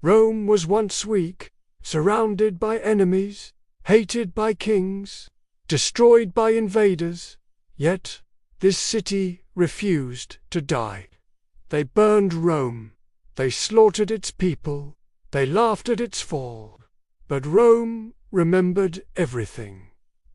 Rome was once weak, surrounded by enemies, hated by kings, destroyed by invaders, yet this city refused to die. They burned Rome, they slaughtered its people, they laughed at its fall. But Rome remembered everything.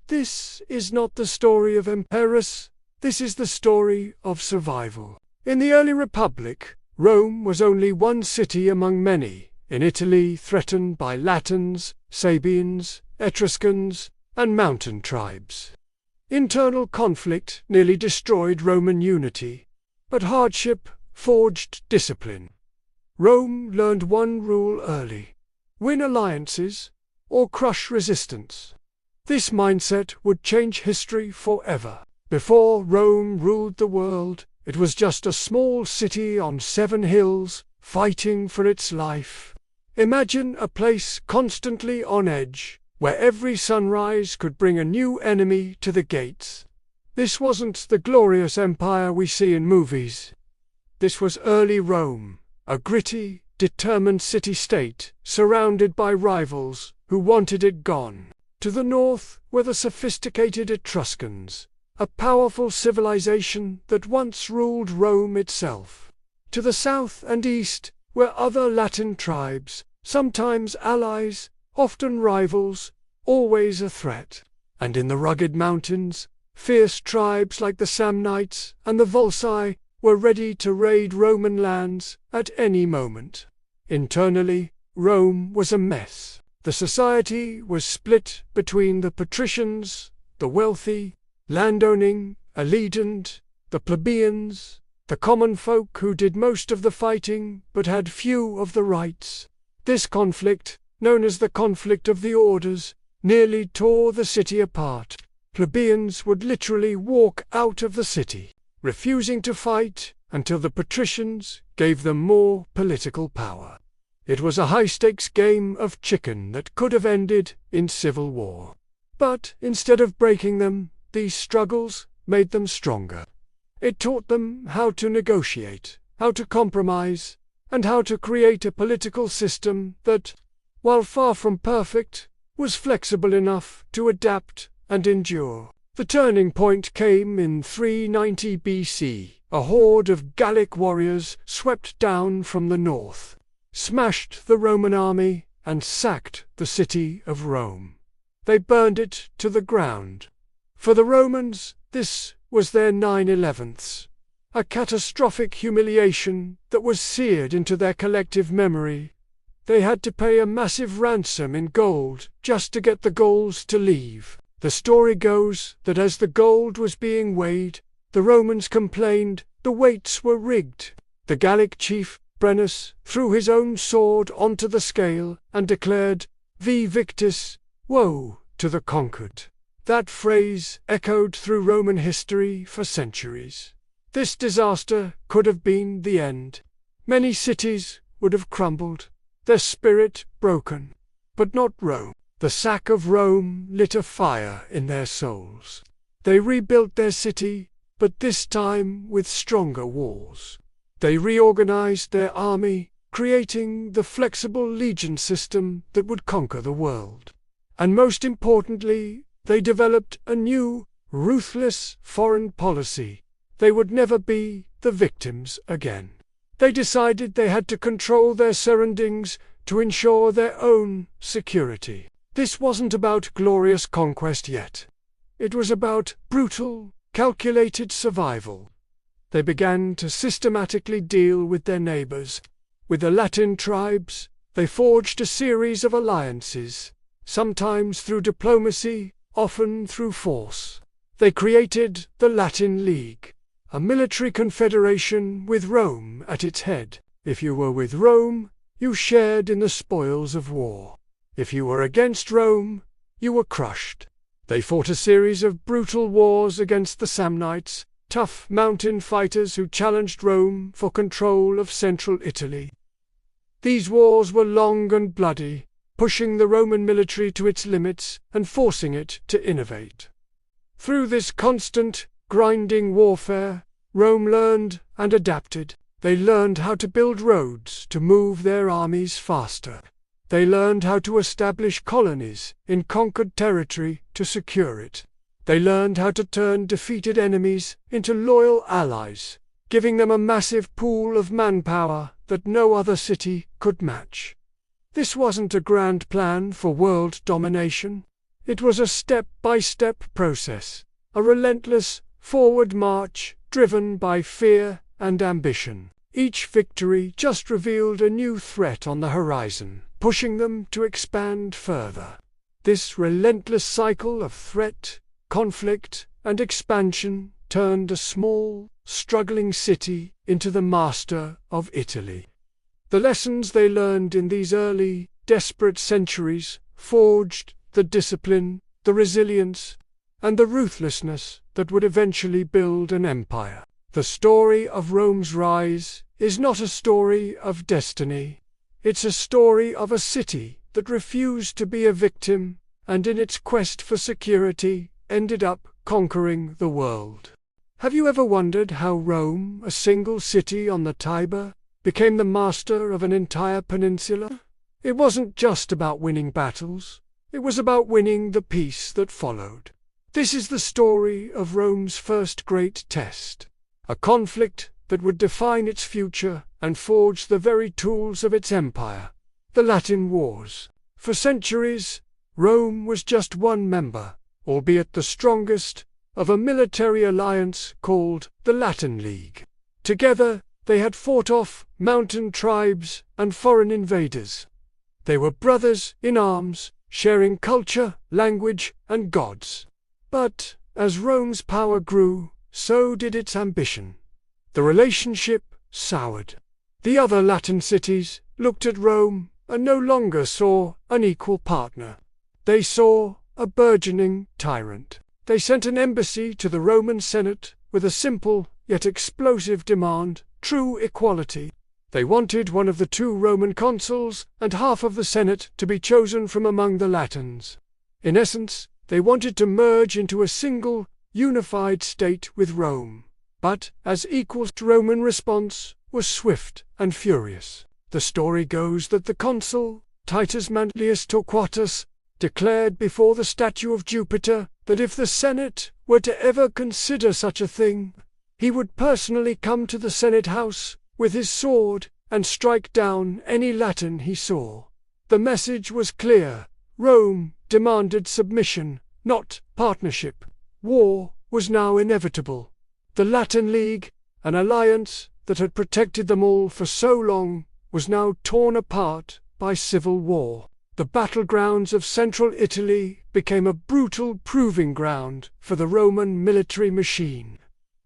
This is not the story of emperors, this is the story of survival. In the early Republic, Rome was only one city among many, in Italy threatened by Latins, Sabines, Etruscans, and mountain tribes. Internal conflict nearly destroyed Roman unity, but hardship forged discipline. Rome learned one rule early: win alliances or crush resistance. This mindset would change history forever. Before Rome ruled the world, it was just a small city on 7 hills, fighting for its life. Imagine a place constantly on edge, where every sunrise could bring a new enemy to the gates. This wasn't the glorious empire we see in movies. This was early Rome, a gritty, determined city-state, surrounded by rivals who wanted it gone. To the north were the sophisticated Etruscans, a powerful civilization that once ruled Rome itself. To the south and east were other Latin tribes, sometimes allies, often rivals, always a threat. And in the rugged mountains, fierce tribes like the Samnites and the Volsci were ready to raid Roman lands at any moment. Internally, Rome was a mess. The society was split between the patricians, the wealthy, landowning, elite, the plebeians, the common folk who did most of the fighting but had few of the rights. This conflict, known as the conflict of the orders, nearly tore the city apart. Plebeians would literally walk out of the city, refusing to fight until the patricians gave them more political power. It was a high-stakes game of chicken that could have ended in civil war. But instead of breaking them, these struggles made them stronger. It taught them how to negotiate, how to compromise, and how to create a political system that, while far from perfect, was flexible enough to adapt and endure. The turning point came in 390 BC. A horde of Gallic warriors swept down from the north, smashed the Roman army, and sacked the city of Rome. They burned it to the ground. For the Romans, this was their 9/11, a catastrophic humiliation that was seared into their collective memory. They had to pay a massive ransom in gold just to get the Gauls to leave. The story goes that as the gold was being weighed, the Romans complained the weights were rigged. The Gallic chief, Brennus, threw his own sword onto the scale and declared, "Vi victis, woe to the conquered." That phrase echoed through Roman history for centuries. This disaster could have been the end. Many cities would have crumbled, their spirit broken. But not Rome. The sack of Rome lit a fire in their souls. They rebuilt their city, but this time with stronger walls. They reorganized their army, creating the flexible legion system that would conquer the world. And most importantly, they developed a new, ruthless foreign policy. They would never be the victims again. They decided they had to control their surroundings to ensure their own security. This wasn't about glorious conquest yet. It was about brutal, calculated survival. They began to systematically deal with their neighbors. With the Latin tribes, they forged a series of alliances, sometimes through diplomacy, often through force. They created the Latin League, a military confederation with Rome at its head. If you were with Rome, you shared in the spoils of war. If you were against Rome, you were crushed. They fought a series of brutal wars against the Samnites, tough mountain fighters who challenged Rome for control of central Italy. These wars were long and bloody, pushing the Roman military to its limits and forcing it to innovate. Through this constant, grinding warfare, Rome learned and adapted. They learned how to build roads to move their armies faster. They learned how to establish colonies in conquered territory to secure it. They learned how to turn defeated enemies into loyal allies, giving them a massive pool of manpower that no other city could match. This wasn't a grand plan for world domination. It was a step-by-step process, a relentless forward march driven by fear and ambition. Each victory just revealed a new threat on the horizon, pushing them to expand further. This relentless cycle of threat, conflict, and expansion turned a small, struggling city into the master of Italy. The lessons they learned in these early, desperate centuries forged the discipline, the resilience, and the ruthlessness that would eventually build an empire. The story of Rome's rise is not a story of destiny. It's a story of a city that refused to be a victim, and in its quest for security, ended up conquering the world. Have you ever wondered how Rome, a single city on the Tiber, became the master of an entire peninsula? It wasn't just about winning battles. It was about winning the peace that followed. This is the story of Rome's first great test, a conflict that would define its future and forge the very tools of its empire, the Latin Wars. For centuries, Rome was just one member, albeit the strongest, of a military alliance called the Latin League. Together, they had fought off mountain tribes and foreign invaders. They were brothers in arms, sharing culture, language, and gods. But, as Rome's power grew, so did its ambition. The relationship soured. The other Latin cities looked at Rome and no longer saw an equal partner. They saw a burgeoning tyrant. They sent an embassy to the Roman Senate with a simple yet explosive demand: true equality. They wanted one of the 2 Roman consuls and half of the Senate to be chosen from among the Latins. In essence, they wanted to merge into a single, unified state with Rome. But, as equals, Roman response was swift and furious. The story goes that the consul, Titus Manlius Torquatus, declared before the statue of Jupiter that if the Senate were to ever consider such a thing, he would personally come to the Senate House with his sword and strike down any Latin he saw. The message was clear. Rome demanded submission, not partnership. War was now inevitable. The Latin League, an alliance that had protected them all for so long, was now torn apart by civil war. The battlegrounds of central Italy became a brutal proving ground for the Roman military machine.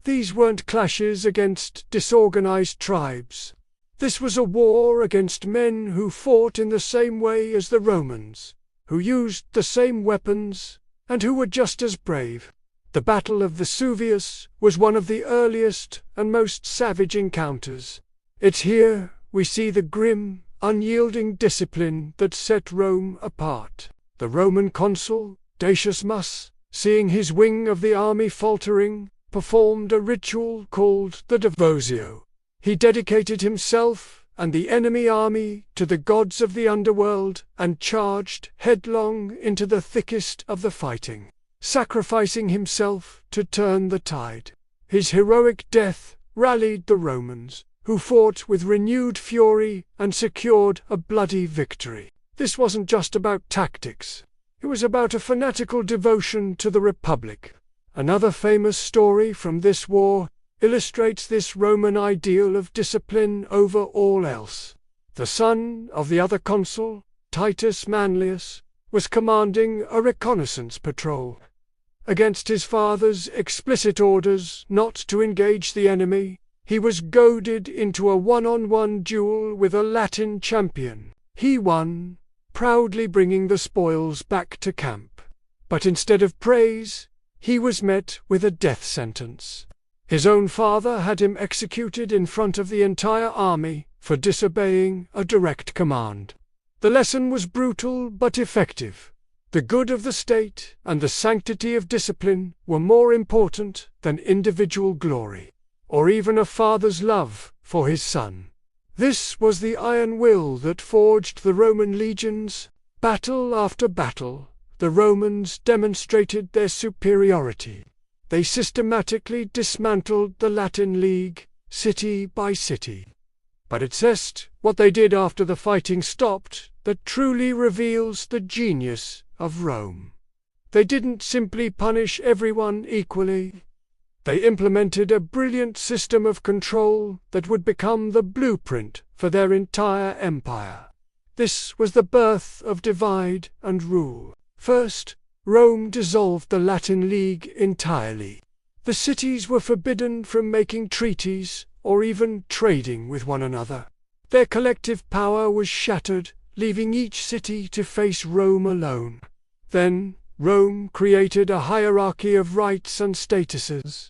These weren't clashes against disorganized tribes. This was a war against men who fought in the same way as the Romans, who used the same weapons, and who were just as brave. The Battle of Vesuvius was one of the earliest and most savage encounters. It's here we see the grim, unyielding discipline that set Rome apart. The Roman consul, Decius Mus, seeing his wing of the army faltering, performed a ritual called the Devotio. He dedicated himself and the enemy army to the gods of the underworld and charged headlong into the thickest of the fighting, sacrificing himself to turn the tide. His heroic death rallied the Romans, who fought with renewed fury and secured a bloody victory. This wasn't just about tactics. It was about a fanatical devotion to the Republic. Another famous story from this war illustrates this Roman ideal of discipline over all else. The son of the other consul, Titus Manlius, was commanding a reconnaissance patrol. Against his father's explicit orders not to engage the enemy, he was goaded into a one-on-one duel with a Latin champion. He won, proudly bringing the spoils back to camp. But instead of praise, he was met with a death sentence. His own father had him executed in front of the entire army for disobeying a direct command. The lesson was brutal but effective. The good of the state and the sanctity of discipline were more important than individual glory. or even a father's love for his son. This was the iron will that forged the Roman legions. Battle after battle, the Romans demonstrated their superiority. They systematically dismantled the Latin League, city by city. But it's just what they did after the fighting stopped that truly reveals the genius of Rome. They didn't simply punish everyone equally. They implemented a brilliant system of control that would become the blueprint for their entire empire. This was the birth of divide and rule. First, Rome dissolved the Latin League entirely. The cities were forbidden from making treaties or even trading with one another. Their collective power was shattered, leaving each city to face Rome alone. Then, Rome created a hierarchy of rights and statuses.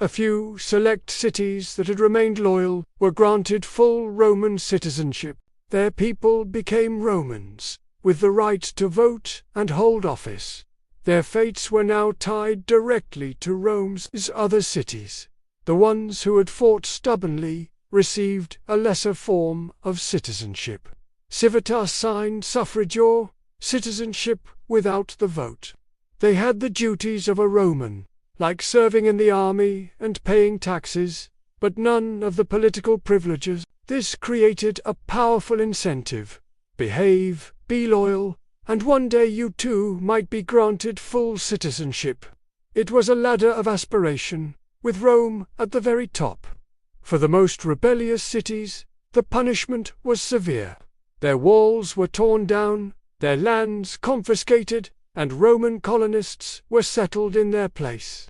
A few select cities that had remained loyal were granted full Roman citizenship. Their people became Romans, with the right to vote and hold office. Their fates were now tied directly to Rome's other cities. The ones who had fought stubbornly received a lesser form of citizenship. Civitas signed suffragio, citizenship without the vote. They had the duties of a Roman, like serving in the army and paying taxes, but none of the political privileges. This created a powerful incentive. Behave, be loyal, and one day you too might be granted full citizenship. It was a ladder of aspiration, with Rome at the very top. For the most rebellious cities, the punishment was severe. Their walls were torn down, their lands confiscated, and Roman colonists were settled in their place.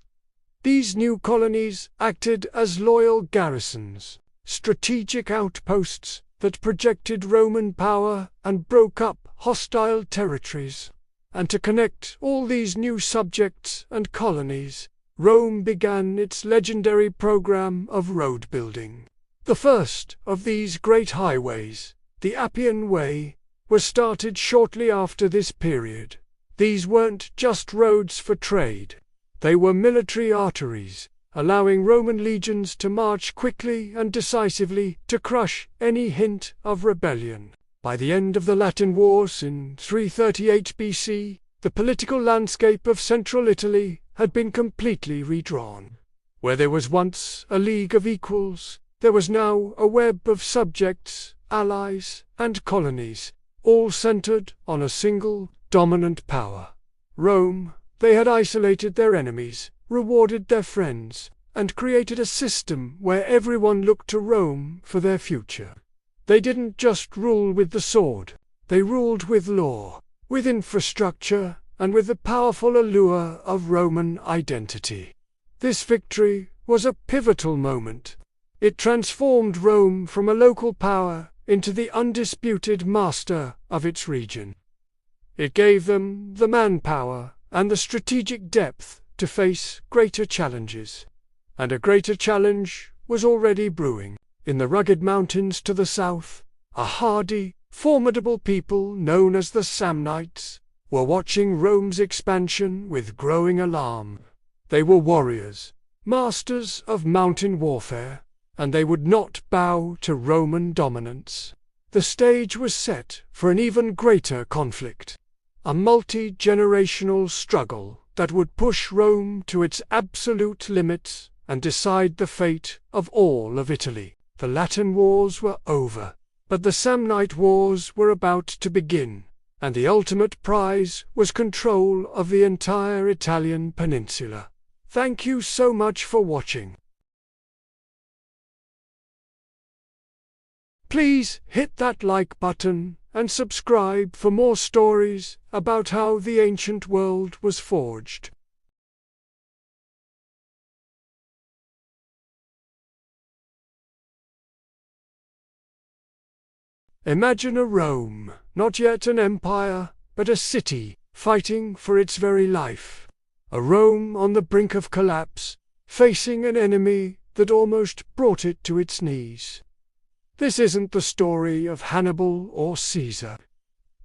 These new colonies acted as loyal garrisons, strategic outposts that projected Roman power and broke up hostile territories. And to connect all these new subjects and colonies, Rome began its legendary program of road building. The first of these great highways, the Appian Way, was started shortly after this period. These weren't just roads for trade. They were military arteries, allowing Roman legions to march quickly and decisively to crush any hint of rebellion. By the end of the Latin Wars in 338 BC, the political landscape of central Italy had been completely redrawn. Where there was once a league of equals, there was now a web of subjects, allies, and colonies, all centered on a single, dominant power. Rome. They had isolated their enemies, rewarded their friends, and created a system where everyone looked to Rome for their future. They didn't just rule with the sword, they ruled with law, with infrastructure, and with the powerful allure of Roman identity. This victory was a pivotal moment. It transformed Rome from a local power into the undisputed master of its region. It gave them the manpower and the strategic depth to face greater challenges. And a greater challenge was already brewing. In the rugged mountains to the south, a hardy, formidable people known as the Samnites were watching Rome's expansion with growing alarm. They were warriors, masters of mountain warfare, and they would not bow to Roman dominance. The stage was set for an even greater conflict. A multi-generational struggle that would push Rome to its absolute limits and decide the fate of all of Italy. The Latin Wars were over, but the Samnite Wars were about to begin, and the ultimate prize was control of the entire Italian peninsula. Thank you so much for watching. Please hit that like button and subscribe for more stories about how the ancient world was forged. Imagine a Rome, not yet an empire, but a city, fighting for its very life. A Rome on the brink of collapse, facing an enemy that almost brought it to its knees. This isn't the story of Hannibal or Caesar.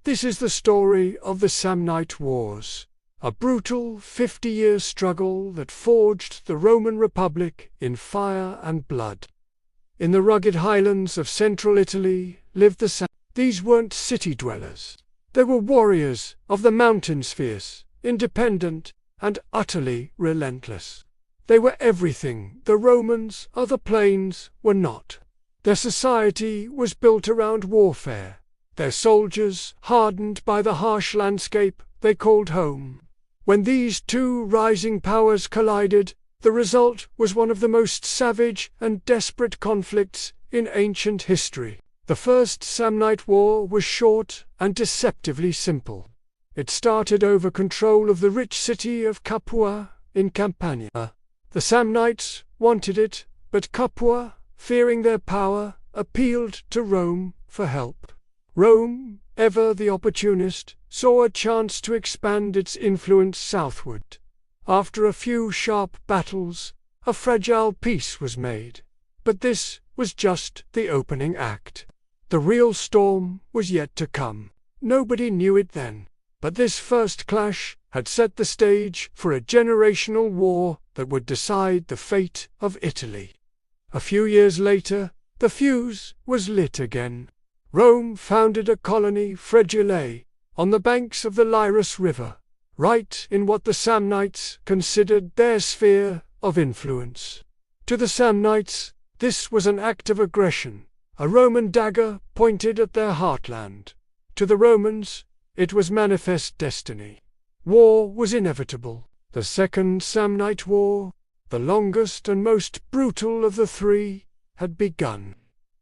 This is the story of the Samnite Wars. A brutal 50-year struggle that forged the Roman Republic in fire and blood. In the rugged highlands of central Italy lived the Samnites. These weren't city dwellers. They were warriors of the mountains, fierce, independent, and utterly relentless. They were everything the Romans of the plains were not. Their society was built around warfare, their soldiers hardened by the harsh landscape they called home. When these two rising powers collided, the result was one of the most savage and desperate conflicts in ancient history. The First Samnite War was short and deceptively simple. It started over control of the rich city of Capua in Campania. The Samnites wanted it, but Capua, fearing their power, appealed to Rome for help. Rome, ever the opportunist, saw a chance to expand its influence southward. After a few sharp battles, a fragile peace was made. But this was just the opening act. The real storm was yet to come. Nobody knew it then, but this first clash had set the stage for a generational war that would decide the fate of Italy. A few years later, the fuse was lit again. Rome founded a colony, Fragile, on the banks of the Liris River, right in what the Samnites considered their sphere of influence. To the Samnites, this was an act of aggression, a Roman dagger pointed at their heartland. To the Romans, it was manifest destiny. War was inevitable. The Second Samnite War, the longest and most brutal of the three, had begun.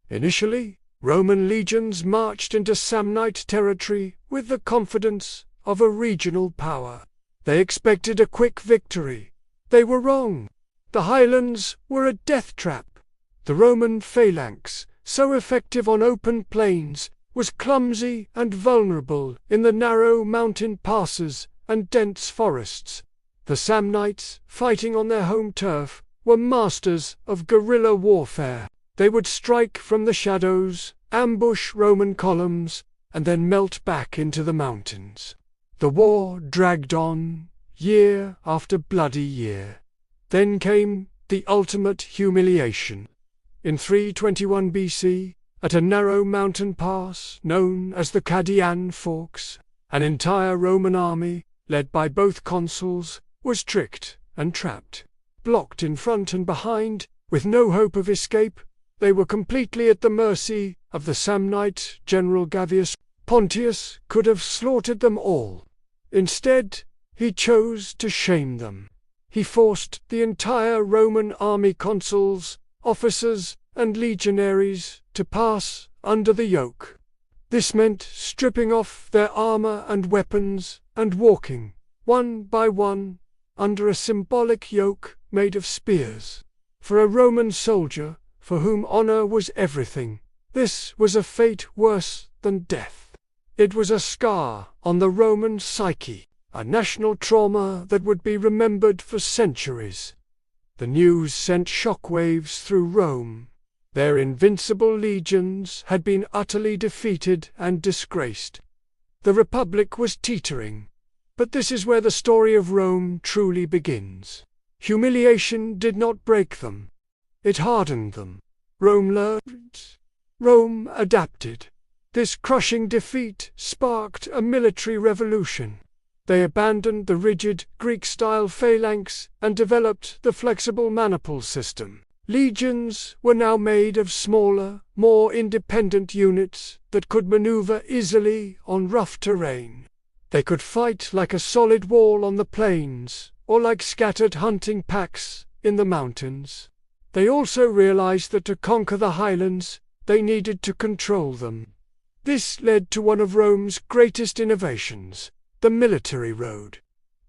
Initially, Roman legions marched into Samnite territory with the confidence of a regional power. They expected a quick victory. They were wrong. The highlands were a death trap. The Roman phalanx, so effective on open plains, was clumsy and vulnerable in the narrow mountain passes and dense forests. The Samnites, fighting on their home turf, were masters of guerrilla warfare. They would strike from the shadows, ambush Roman columns, and then melt back into the mountains. The war dragged on, year after bloody year. Then came the ultimate humiliation. In 321 BC, at a narrow mountain pass known as the Cadian Forks, an entire Roman army, led by both consuls, was tricked and trapped. Blocked in front and behind, with no hope of escape, they were completely at the mercy of the Samnite general Gavius. Pontius could have slaughtered them all. Instead, he chose to shame them. He forced the entire Roman army, consuls, officers, and legionaries to pass under the yoke. This meant stripping off their armor and weapons and walking, one by one, under a symbolic yoke made of spears. For a Roman soldier, for whom honor was everything, this was a fate worse than death. It was a scar on the Roman psyche, a national trauma that would be remembered for centuries. The news sent shockwaves through Rome. Their invincible legions had been utterly defeated and disgraced. The Republic was teetering. But this is where the story of Rome truly begins. Humiliation did not break them. It hardened them. Rome learned. Rome adapted. This crushing defeat sparked a military revolution. They abandoned the rigid Greek-style phalanx and developed the flexible maniple system. Legions were now made of smaller, more independent units that could maneuver easily on rough terrain. They could fight like a solid wall on the plains, or like scattered hunting packs in the mountains. They also realized that to conquer the highlands, they needed to control them. This led to one of Rome's greatest innovations, the military road.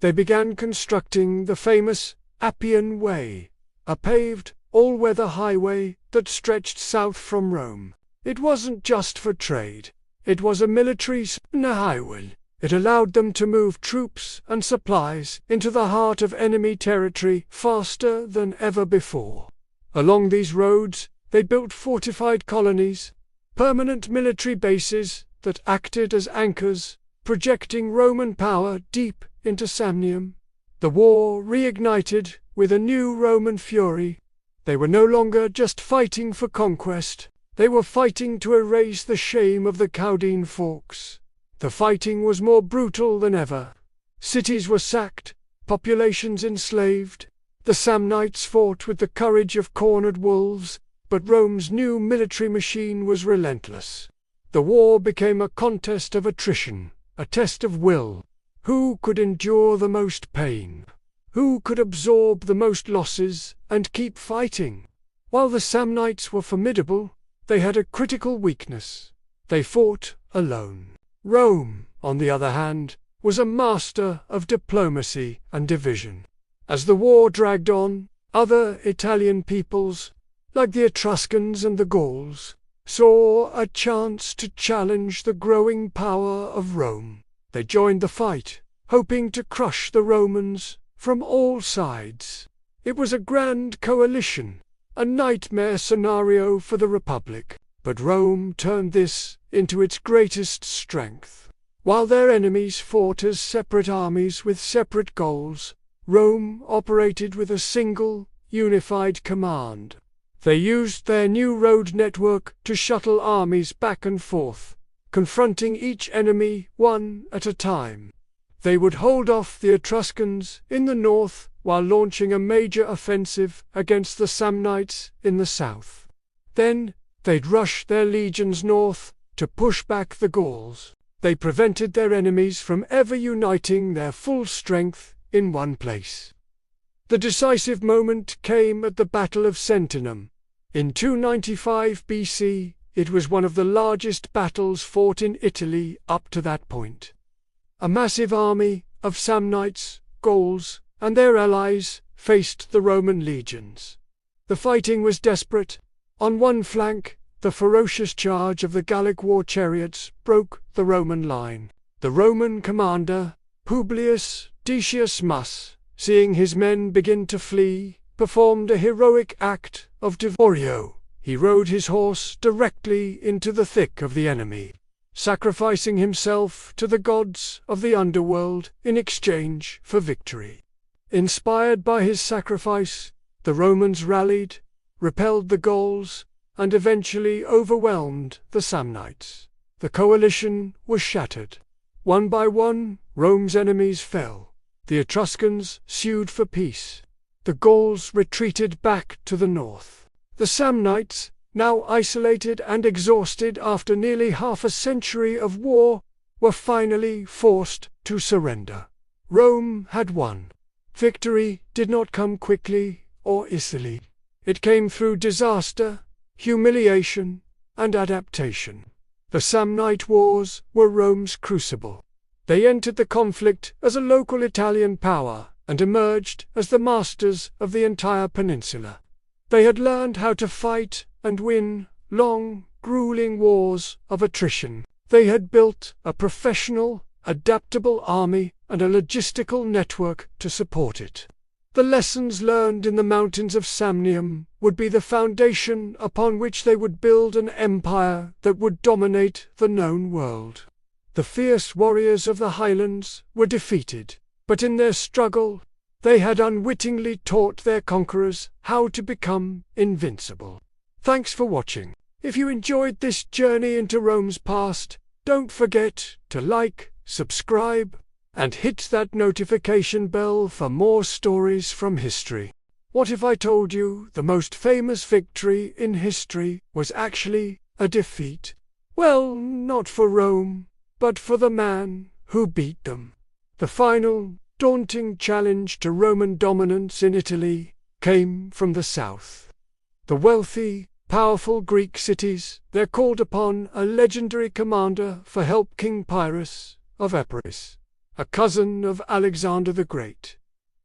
They began constructing the famous Appian Way, a paved, all-weather highway that stretched south from Rome. It wasn't just for trade. It was a military highway. It allowed them to move troops and supplies into the heart of enemy territory faster than ever before. Along these roads, they built fortified colonies, permanent military bases that acted as anchors, projecting Roman power deep into Samnium. The war reignited with a new Roman fury. They were no longer just fighting for conquest, they were fighting to erase the shame of the Caudine Forks. The fighting was more brutal than ever. Cities were sacked, populations enslaved. The Samnites fought with the courage of cornered wolves, but Rome's new military machine was relentless. The war became a contest of attrition, a test of will. Who could endure the most pain? Who could absorb the most losses and keep fighting? While the Samnites were formidable, they had a critical weakness. They fought alone. Rome, on the other hand, was a master of diplomacy and division. As the war dragged on, other Italian peoples, like the Etruscans and the Gauls, saw a chance to challenge the growing power of Rome. They joined the fight, hoping to crush the Romans from all sides. It was a grand coalition, a nightmare scenario for the Republic, but Rome turned this into its greatest strength. While their enemies fought as separate armies with separate goals, Rome operated with a single, unified command. They used their new road network to shuttle armies back and forth, confronting each enemy one at a time. They would hold off the Etruscans in the north while launching a major offensive against the Samnites in the south. Then they'd rush their legions north to push back the Gauls. They prevented their enemies from ever uniting their full strength in one place. The decisive moment came at the Battle of Sentinum. In 295 BC, it was one of the largest battles fought in Italy up to that point. A massive army of Samnites, Gauls, and their allies faced the Roman legions. The fighting was desperate. On one flank, the ferocious charge of the Gallic war chariots broke the Roman line. The Roman commander, Publius Decius Mus, seeing his men begin to flee, performed a heroic act of devorio. He rode his horse directly into the thick of the enemy, sacrificing himself to the gods of the underworld in exchange for victory. Inspired by his sacrifice, the Romans rallied, repelled the Gauls, and eventually overwhelmed the Samnites. The coalition was shattered. One by one, Rome's enemies fell. The Etruscans sued for peace. The Gauls retreated back to the north. The Samnites, now isolated and exhausted after nearly half a century of war, were finally forced to surrender. Rome had won. Victory did not come quickly or easily. It came through disaster, humiliation, and adaptation. The Samnite Wars were Rome's crucible. They entered the conflict as a local Italian power and emerged as the masters of the entire peninsula. They had learned how to fight and win long, grueling wars of attrition. They had built a professional, adaptable army and a logistical network to support it. The lessons learned in the mountains of Samnium would be the foundation upon which they would build an empire that would dominate the known world. The fierce warriors of the highlands were defeated, but in their struggle, they had unwittingly taught their conquerors how to become invincible. Thanks for watching. If you enjoyed this journey into Rome's past, don't forget to like, subscribe, and hit that notification bell for more stories from history. What if I told you the most famous victory in history was actually a defeat? Well, not for Rome, but for the man who beat them. The final, daunting challenge to Roman dominance in Italy came from the south. The wealthy, powerful Greek cities there called upon a legendary commander for help, King Pyrrhus of Epirus, a cousin of Alexander the Great.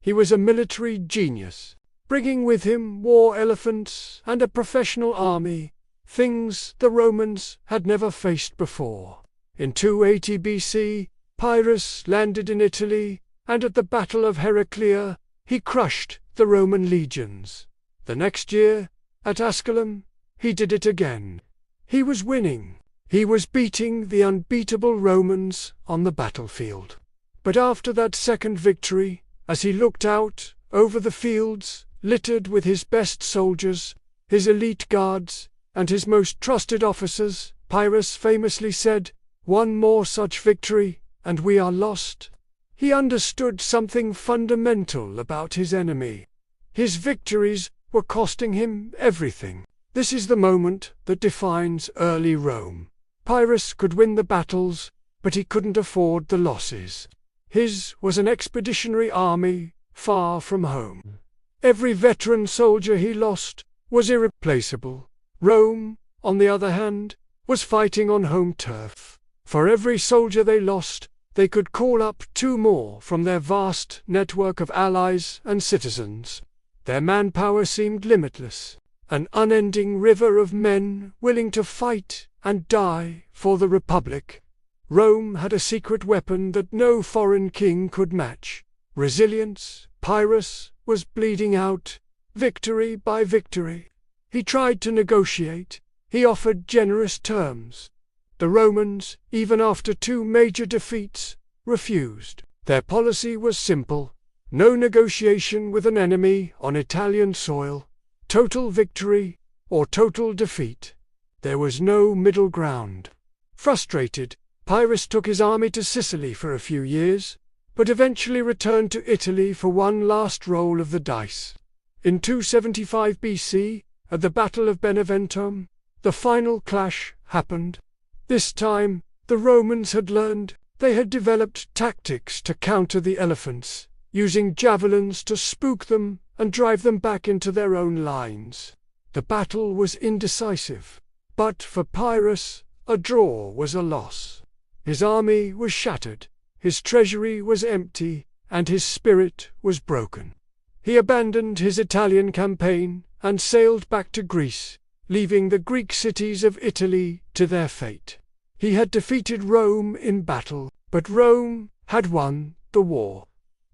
He was a military genius, bringing with him war elephants and a professional army, things the Romans had never faced before. In 280 BC, Pyrrhus landed in Italy, and at the Battle of Heraclea, he crushed the Roman legions. The next year, at Asculum, he did it again. He was winning. He was beating the unbeatable Romans on the battlefield. But after that second victory, as he looked out over the fields littered with his best soldiers, his elite guards, and his most trusted officers, Pyrrhus famously said, "One more such victory, and we are lost." He understood something fundamental about his enemy. His victories were costing him everything. This is the moment that defines early Rome. Pyrrhus could win the battles, but he couldn't afford the losses. His was an expeditionary army far from home. Every veteran soldier he lost was irreplaceable. Rome, on the other hand, was fighting on home turf. For every soldier they lost, they could call up 2 more from their vast network of allies and citizens. Their manpower seemed limitless, an unending river of men willing to fight and die for the Republic. Rome had a secret weapon that no foreign king could match: resilience. Pyrrhus was bleeding out, victory by victory. He tried to negotiate. He offered generous terms. The Romans, even after 2 major defeats, refused. Their policy was simple: no negotiation with an enemy on Italian soil, total victory or total defeat. There was no middle ground. Frustrated, Pyrrhus took his army to Sicily for a few years, but eventually returned to Italy for one last roll of the dice. In 275 BC, at the Battle of Beneventum, the final clash happened. This time, the Romans had learned. They had developed tactics to counter the elephants, using javelins to spook them and drive them back into their own lines. The battle was indecisive, but for Pyrrhus, a draw was a loss. His army was shattered, his treasury was empty, and his spirit was broken. He abandoned his Italian campaign and sailed back to Greece, leaving the Greek cities of Italy to their fate. He had defeated Rome in battle, but Rome had won the war.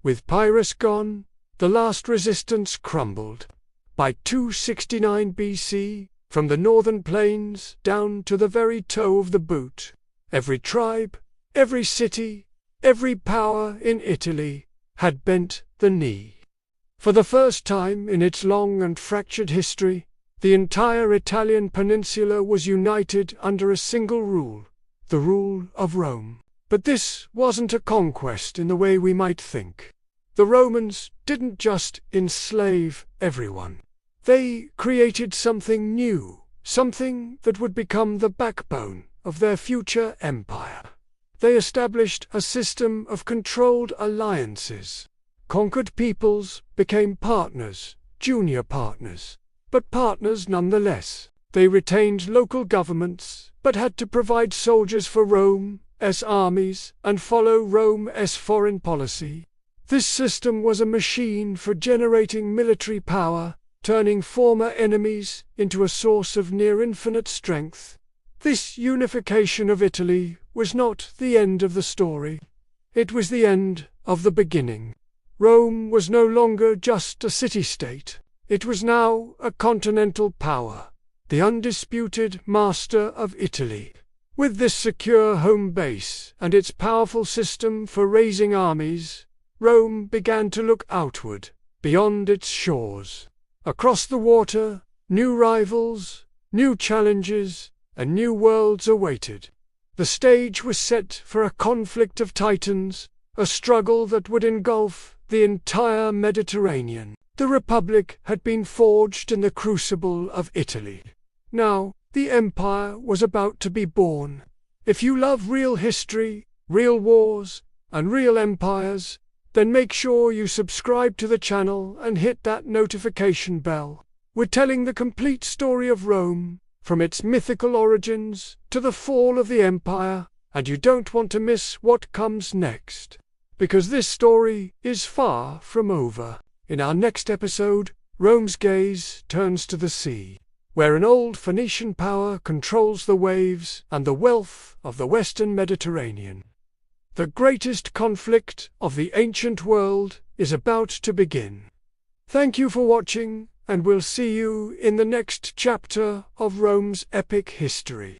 With Pyrrhus gone, the last resistance crumbled. By 269 BC, from the northern plains down to the very toe of the boot, every tribe, every city, every power in Italy had bent the knee. For the first time in its long and fractured history, the entire Italian peninsula was united under a single rule: the rule of Rome. But this wasn't a conquest in the way we might think. The Romans didn't just enslave everyone. They created something new, something that would become the backbone of their future empire. They established a system of controlled alliances. Conquered peoples became partners, junior partners, but partners nonetheless. They retained local governments, but had to provide soldiers for Rome's armies and follow Rome's foreign policy. This system was a machine for generating military power, turning former enemies into a source of near-infinite strength. This unification of Italy was not the end of the story. It was the end of the beginning. Rome was no longer just a city-state. It was now a continental power, the undisputed master of Italy. With this secure home base and its powerful system for raising armies, Rome began to look outward, beyond its shores. Across the water, new rivals, new challenges, and new worlds awaited. The stage was set for a conflict of titans, a struggle that would engulf the entire Mediterranean. The Republic had been forged in the crucible of Italy. Now, the empire was about to be born. If you love real history, real wars, and real empires, then make sure you subscribe to the channel and hit that notification bell. We're telling the complete story of Rome, from its mythical origins to the fall of the empire, and you don't want to miss what comes next. Because this story is far from over. In our next episode, Rome's gaze turns to the sea, where an old Phoenician power controls the waves and the wealth of the Western Mediterranean. The greatest conflict of the ancient world is about to begin. Thank you for watching, and we'll see you in the next chapter of Rome's epic history.